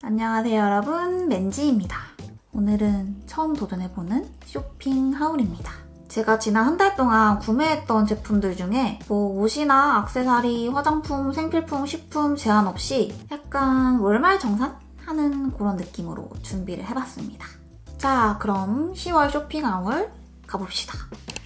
안녕하세요 여러분, 맨지입니다. 오늘은 처음 도전해보는 쇼핑 하울입니다. 제가 지난 한 달 동안 구매했던 제품들 중에 옷이나 액세서리, 화장품, 생필품, 식품 제한 없이 약간 월말 정산하는 그런 느낌으로 준비를 해봤습니다. 자, 그럼 10월 쇼핑 하울 가봅시다.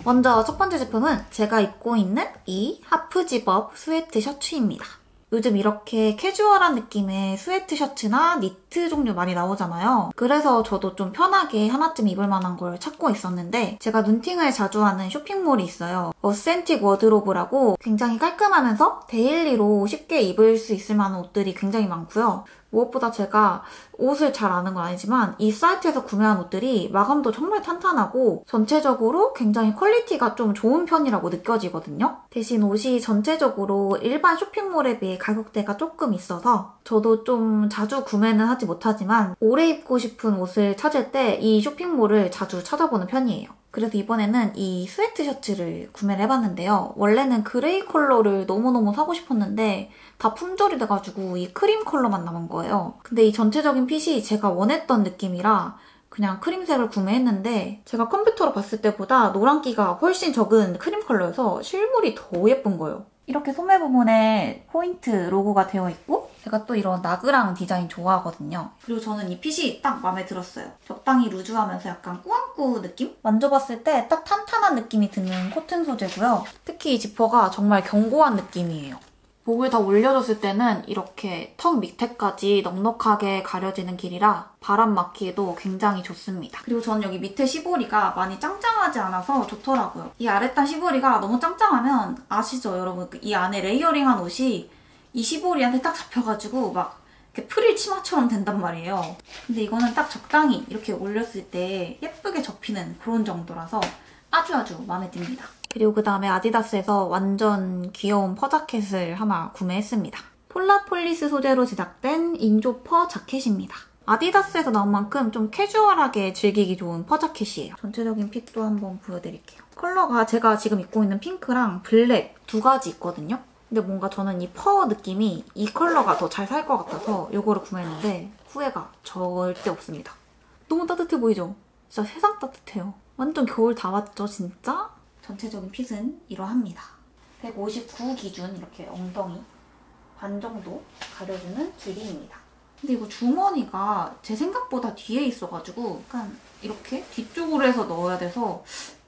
먼저 첫 번째 제품은 제가 입고 있는 이 하프 집업 스웨트 셔츠입니다. 요즘 이렇게 캐주얼한 느낌의 스웨트 셔츠나 니트 종류 많이 나오잖아요. 그래서 저도 좀 편하게 하나쯤 입을 만한 걸 찾고 있었는데 제가 눈팅을 자주 하는 쇼핑몰이 있어요. 어센틱 워드로브라고 굉장히 깔끔하면서 데일리로 쉽게 입을 수 있을 만한 옷들이 굉장히 많고요. 무엇보다 제가 옷을 잘 아는 건 아니지만 이 사이트에서 구매한 옷들이 마감도 정말 탄탄하고 전체적으로 굉장히 퀄리티가 좀 좋은 편이라고 느껴지거든요. 대신 옷이 전체적으로 일반 쇼핑몰에 비해 가격대가 조금 있어서 저도 좀 자주 구매는 하지 못하지만 오래 입고 싶은 옷을 찾을 때 이 쇼핑몰을 자주 찾아보는 편이에요. 그래서 이번에는 이 스웨트 셔츠를 구매를 해봤는데요. 원래는 그레이 컬러를 너무너무 사고 싶었는데 다 품절이 돼가지고 이 크림 컬러만 남은 거예요. 근데 이 전체적인 핏이 제가 원했던 느낌이라 그냥 크림색을 구매했는데 제가 컴퓨터로 봤을 때보다 노란기가 훨씬 적은 크림 컬러여서 실물이 더 예쁜 거예요. 이렇게 소매 부분에 포인트 로고가 되어 있고 제가 또 이런 나그랑 디자인 좋아하거든요. 그리고 저는 이 핏이 딱 마음에 들었어요. 적당히 루즈하면서 약간 꾸안꾸 느낌? 만져봤을 때 딱 탄탄한 느낌이 드는 코튼 소재고요. 특히 이 지퍼가 정말 견고한 느낌이에요. 목을 다 올려줬을 때는 이렇게 턱 밑에까지 넉넉하게 가려지는 길이라 바람 막기에도 굉장히 좋습니다. 그리고 저는 여기 밑에 시보리가 많이 짱짱하지 않아서 좋더라고요. 이 아랫단 시보리가 너무 짱짱하면 아시죠 여러분? 이 안에 레이어링한 옷이 이 시보리한테 딱 잡혀가지고 막 이렇게 프릴 치마처럼 된단 말이에요. 근데 이거는 딱 적당히 이렇게 올렸을 때 예쁘게 접히는 그런 정도라서 아주 마음에 듭니다. 그리고 그 다음에 아디다스에서 완전 귀여운 퍼 자켓을 하나 구매했습니다. 폴라폴리스 소재로 제작된 인조 퍼 자켓입니다. 아디다스에서 나온 만큼 좀 캐주얼하게 즐기기 좋은 퍼 자켓이에요. 전체적인 핏도 한번 보여드릴게요. 컬러가 제가 지금 입고 있는 핑크랑 블랙 두 가지 있거든요. 근데 뭔가 저는 이 퍼 느낌이 이 컬러가 더 잘 살 것 같아서 이거를 구매했는데 후회가 절대 없습니다. 너무 따뜻해 보이죠? 진짜 세상 따뜻해요. 완전 겨울 다 왔죠, 진짜? 전체적인 핏은 이러합니다. 159 기준 이렇게 엉덩이 반 정도 가려주는 길이입니다. 근데 이거 주머니가 제 생각보다 뒤에 있어가지고 약간 이렇게 뒤쪽으로 해서 넣어야 돼서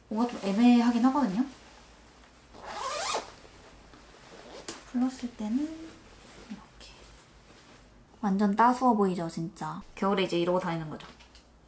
뭔가 좀 애매하긴 하거든요. 불렀을 때는 이렇게 완전 따스워 보이죠, 진짜? 겨울에 이제 이러고 다니는 거죠.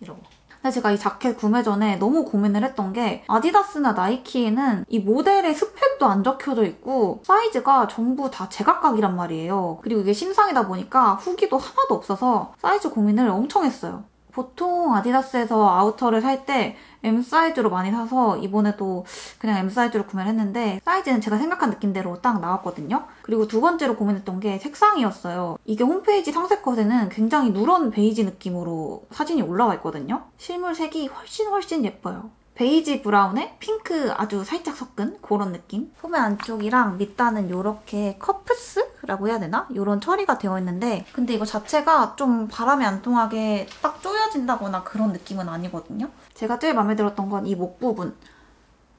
이러고. 근데 제가 이 자켓 구매 전에 너무 고민을 했던 게 아디다스나 나이키에는 이 모델의 스펙도 안 적혀져 있고 사이즈가 전부 다 제각각이란 말이에요. 그리고 이게 신상이다 보니까 후기도 하나도 없어서 사이즈 고민을 엄청 했어요. 보통 아디다스에서 아우터를 살 때 M 사이즈로 많이 사서 이번에도 그냥 M 사이즈로 구매를 했는데 사이즈는 제가 생각한 느낌대로 딱 나왔거든요. 그리고 두 번째로 고민했던 게 색상이었어요. 이게 홈페이지 상세컷에는 굉장히 누런 베이지 느낌으로 사진이 올라와 있거든요. 실물 색이 훨씬 예뻐요. 베이지 브라운에 핑크 아주 살짝 섞은 그런 느낌? 소매 안쪽이랑 밑단은 이렇게 커프스라고 해야 되나? 이런 처리가 되어 있는데 근데 이거 자체가 좀 바람이 안 통하게 딱 조여진다거나 그런 느낌은 아니거든요. 제가 제일 마음에 들었던 건 이 목 부분.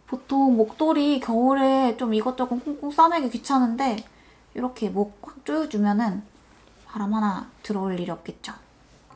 보통 목도리 겨울에 좀 이것저것 꽁꽁 싸매기 귀찮은데 이렇게 목 꽉 조여주면은 바람 하나 들어올 일이 없겠죠.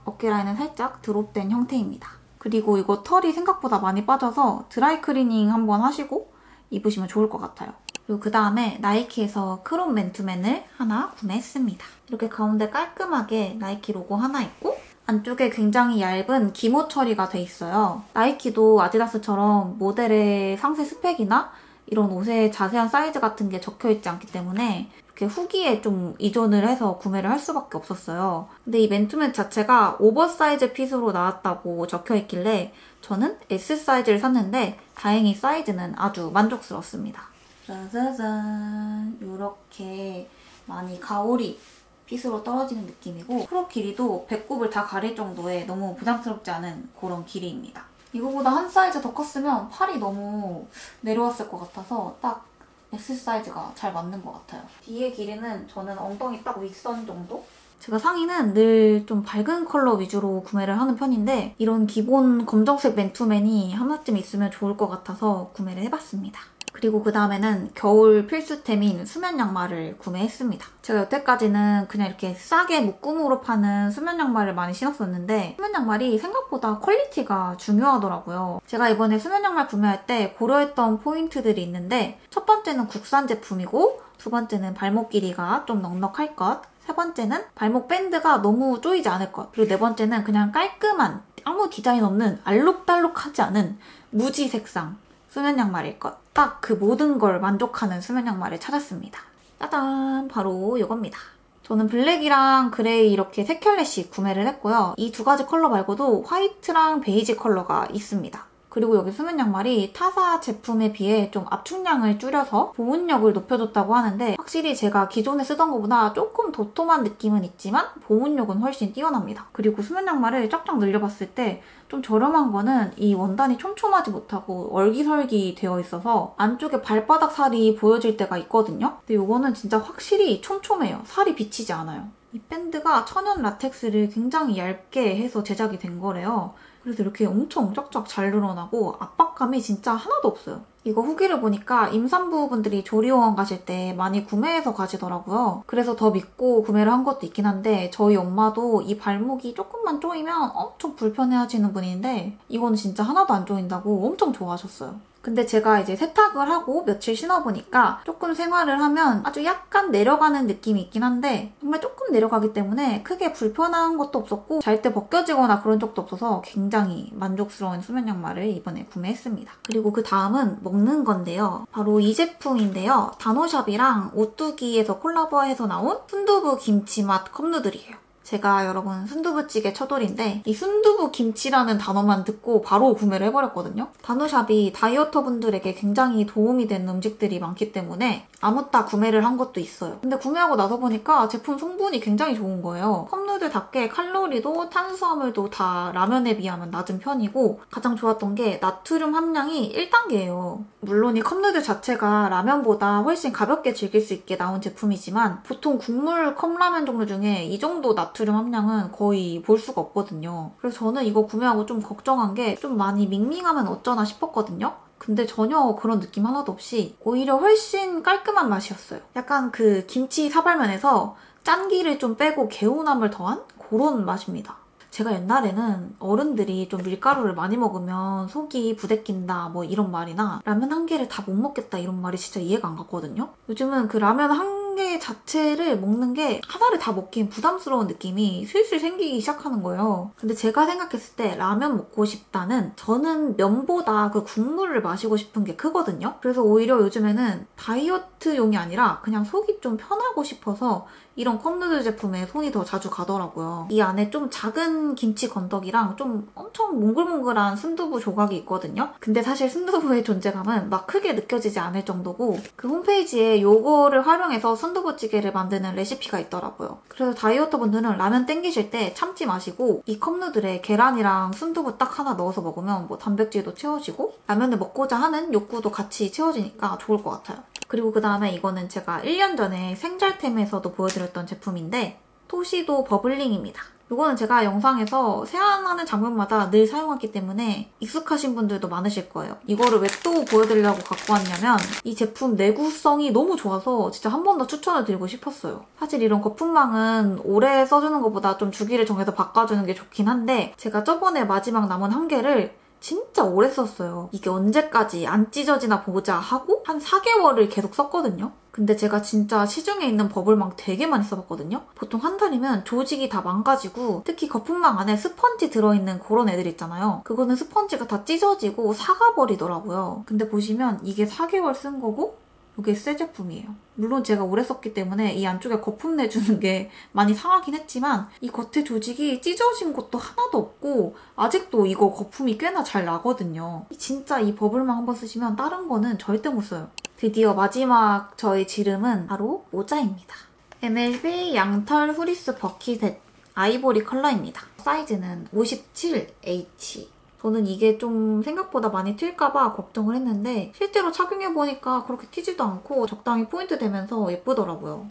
어깨 라인은 살짝 드롭된 형태입니다. 그리고 이거 털이 생각보다 많이 빠져서 드라이 클리닝 한번 하시고 입으시면 좋을 것 같아요. 그리고 그 다음에 나이키에서 크롬 맨투맨을 하나 구매했습니다. 이렇게 가운데 깔끔하게 나이키 로고 하나 있고 안쪽에 굉장히 얇은 기모 처리가 돼 있어요. 나이키도 아디다스처럼 모델의 상세 스펙이나 이런 옷의 자세한 사이즈 같은 게 적혀있지 않기 때문에 이렇게 후기에 좀 의존을 해서 구매를 할 수밖에 없었어요. 근데 이 맨투맨 자체가 오버사이즈 핏으로 나왔다고 적혀있길래 저는 S 사이즈를 샀는데 다행히 사이즈는 아주 만족스럽습니다. 짜자잔, 이렇게 많이 가오리 핏으로 떨어지는 느낌이고 크롭 길이도 배꼽을 다 가릴 정도의 너무 부담스럽지 않은 그런 길이입니다. 이거보다 한 사이즈 더 컸으면 팔이 너무 내려왔을 것 같아서 딱 S 사이즈가 잘 맞는 것 같아요. 뒤에 길이는 저는 엉덩이 딱 윗선 정도? 제가 상의는 늘 좀 밝은 컬러 위주로 구매를 하는 편인데 이런 기본 검정색 맨투맨이 하나쯤 있으면 좋을 것 같아서 구매를 해봤습니다. 그리고 그 다음에는 겨울 필수템인 수면 양말을 구매했습니다. 제가 여태까지는 그냥 이렇게 싸게 묶음으로 파는 수면 양말을 많이 신었었는데 수면 양말이 생각보다 퀄리티가 중요하더라고요. 제가 이번에 수면 양말 구매할 때 고려했던 포인트들이 있는데 첫 번째는 국산 제품이고 두 번째는 발목 길이가 좀 넉넉할 것, 세 번째는 발목 밴드가 너무 조이지 않을 것, 그리고 네 번째는 그냥 깔끔한 아무 디자인 없는 알록달록하지 않은 무지 색상 수면 양말일 것. 딱 그 모든 걸 만족하는 수면 양말을 찾았습니다. 짜잔! 바로 이겁니다. 저는 블랙이랑 그레이 이렇게 세 켤레씩 구매를 했고요. 이 두 가지 컬러 말고도 화이트랑 베이지 컬러가 있습니다. 그리고 여기 수면 양말이 타사 제품에 비해 좀 압축량을 줄여서 보온력을 높여줬다고 하는데 확실히 제가 기존에 쓰던 것보다 조금 도톰한 느낌은 있지만 보온력은 훨씬 뛰어납니다. 그리고 수면 양말을 쫙쫙 늘려봤을 때 좀 저렴한 거는 이 원단이 촘촘하지 못하고 얼기설기 되어 있어서 안쪽에 발바닥 살이 보여질 때가 있거든요. 근데 이거는 진짜 확실히 촘촘해요. 살이 비치지 않아요. 이 밴드가 천연 라텍스를 굉장히 얇게 해서 제작이 된 거래요. 그래서 이렇게 엄청 쫙쫙 잘 늘어나고 압박감이 진짜 하나도 없어요. 이거 후기를 보니까 임산부분들이 조리원원 가실 때 많이 구매해서 가시더라고요. 그래서 더 믿고 구매를 한 것도 있긴 한데 저희 엄마도 이 발목이 조금만 조이면 엄청 불편해하시는 분인데 이건 진짜 하나도 안 조인다고 엄청 좋아하셨어요. 근데 제가 이제 세탁을 하고 며칠 신어보니까 조금 생활을 하면 아주 약간 내려가는 느낌이 있긴 한데 정말 조금 내려가기 때문에 크게 불편한 것도 없었고 잘 때 벗겨지거나 그런 적도 없어서 굉장히 만족스러운 수면 양말을 이번에 구매했습니다. 그리고 그 다음은 먹는 건데요. 바로 이 제품인데요. 다노샵이랑 오뚜기에서 콜라보해서 나온 순두부 김치맛 컵누들이에요. 제가 여러분 순두부찌개 처돌인데 이 순두부 김치라는 단어만 듣고 바로 구매를 해버렸거든요. 다누샵이 다이어터 분들에게 굉장히 도움이 되는 음식들이 많기 때문에 아무따 구매를 한 것도 있어요. 근데 구매하고 나서 보니까 제품 성분이 굉장히 좋은 거예요. 컵누들답게 칼로리도 탄수화물도 다 라면에 비하면 낮은 편이고 가장 좋았던 게 나트륨 함량이 1단계예요. 물론 이 컵누들 자체가 라면보다 훨씬 가볍게 즐길 수 있게 나온 제품이지만 보통 국물 컵라면 종류 중에 이 정도 나트륨 함량은 거의 볼 수가 없거든요. 그래서 저는 이거 구매하고 좀 걱정한 게 좀 많이 밍밍하면 어쩌나 싶었거든요. 근데 전혀 그런 느낌 하나도 없이 오히려 훨씬 깔끔한 맛이었어요. 약간 그 김치 사발면에서 짠기를 좀 빼고 개운함을 더한 그런 맛입니다. 제가 옛날에는 어른들이 좀 밀가루를 많이 먹으면 속이 부대낀다 뭐 이런 말이나 라면 한 개를 다 못 먹겠다 이런 말이 진짜 이해가 안 갔거든요. 요즘은 그 라면 한 개 자체를 먹는 게 하나를 다 먹긴 부담스러운 느낌이 슬슬 생기기 시작하는 거예요. 근데 제가 생각했을 때 라면 먹고 싶다는 저는 면보다 그 국물을 마시고 싶은 게 크거든요. 그래서 오히려 요즘에는 다이어트용이 아니라 그냥 속이 좀 편하고 싶어서 이런 컵누들 제품에 손이 더 자주 가더라고요. 이 안에 좀 작은 김치 건더기랑 좀 엄청 몽글몽글한 순두부 조각이 있거든요. 근데 사실 순두부의 존재감은 막 크게 느껴지지 않을 정도고 그 홈페이지에 요거를 활용해서 순두부찌개를 만드는 레시피가 있더라고요. 그래서 다이어터 분들은 라면 땡기실 때 참지 마시고 이 컵누들에 계란이랑 순두부 딱 하나 넣어서 먹으면 뭐 단백질도 채워지고 라면을 먹고자 하는 욕구도 같이 채워지니까 좋을 것 같아요. 그리고 그 다음에 이거는 제가 1년 전에 생잘템에서도 보여드렸던 제품인데 토시도 버블링입니다. 이거는 제가 영상에서 세안하는 장면마다 늘 사용하기 때문에 익숙하신 분들도 많으실 거예요. 이거를 왜 또 보여드리려고 갖고 왔냐면 이 제품 내구성이 너무 좋아서 진짜 한 번 더 추천을 드리고 싶었어요. 사실 이런 거품망은 오래 써주는 것보다 좀 주기를 정해서 바꿔주는 게 좋긴 한데 제가 저번에 마지막 남은 한 개를 진짜 오래 썼어요. 이게 언제까지 안 찢어지나 보자 하고 한 4개월을 계속 썼거든요. 근데 제가 진짜 시중에 있는 버블망 되게 많이 써봤거든요. 보통 한 달이면 조직이 다 망가지고 특히 거품망 안에 스펀지 들어있는 그런 애들 있잖아요. 그거는 스펀지가 다 찢어지고 사가버리더라고요. 근데 보시면 이게 4개월 쓴 거고 이게 새 제품이에요. 물론 제가 오래 썼기 때문에 이 안쪽에 거품 내주는 게 많이 상하긴 했지만 이 겉에 조직이 찢어진 것도 하나도 없고 아직도 이거 거품이 꽤나 잘 나거든요. 진짜 이 버블망 한번 쓰시면 다른 거는 절대 못 써요. 드디어 마지막 저의 지름은 바로 모자입니다. MLB 양털 후리스 버킷의 아이보리 컬러입니다. 사이즈는 57H. 저는 이게 좀 생각보다 많이 튈까봐 걱정을 했는데 실제로 착용해보니까 그렇게 튀지도 않고 적당히 포인트 되면서 예쁘더라고요.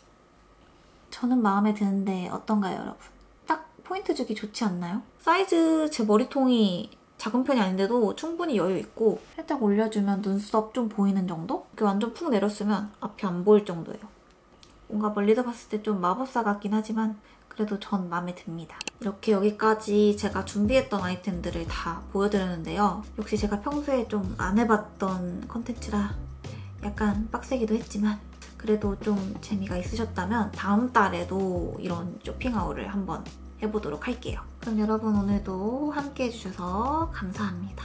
저는 마음에 드는데 어떤가요, 여러분? 딱 포인트 주기 좋지 않나요? 사이즈 제 머리통이 작은 편이 아닌데도 충분히 여유 있고 살짝 올려주면 눈썹 좀 보이는 정도? 이렇게 완전 푹 내렸으면 앞이 안 보일 정도예요. 뭔가 멀리서 봤을 때 좀 마법사 같긴 하지만 그래도 전 마음에 듭니다. 이렇게 여기까지 제가 준비했던 아이템들을 다 보여드렸는데요. 역시 제가 평소에 좀 안 해봤던 컨텐츠라 약간 빡세기도 했지만 그래도 좀 재미가 있으셨다면 다음 달에도 이런 쇼핑하울을 한번 해보도록 할게요. 그럼 여러분 오늘도 함께 해주셔서 감사합니다.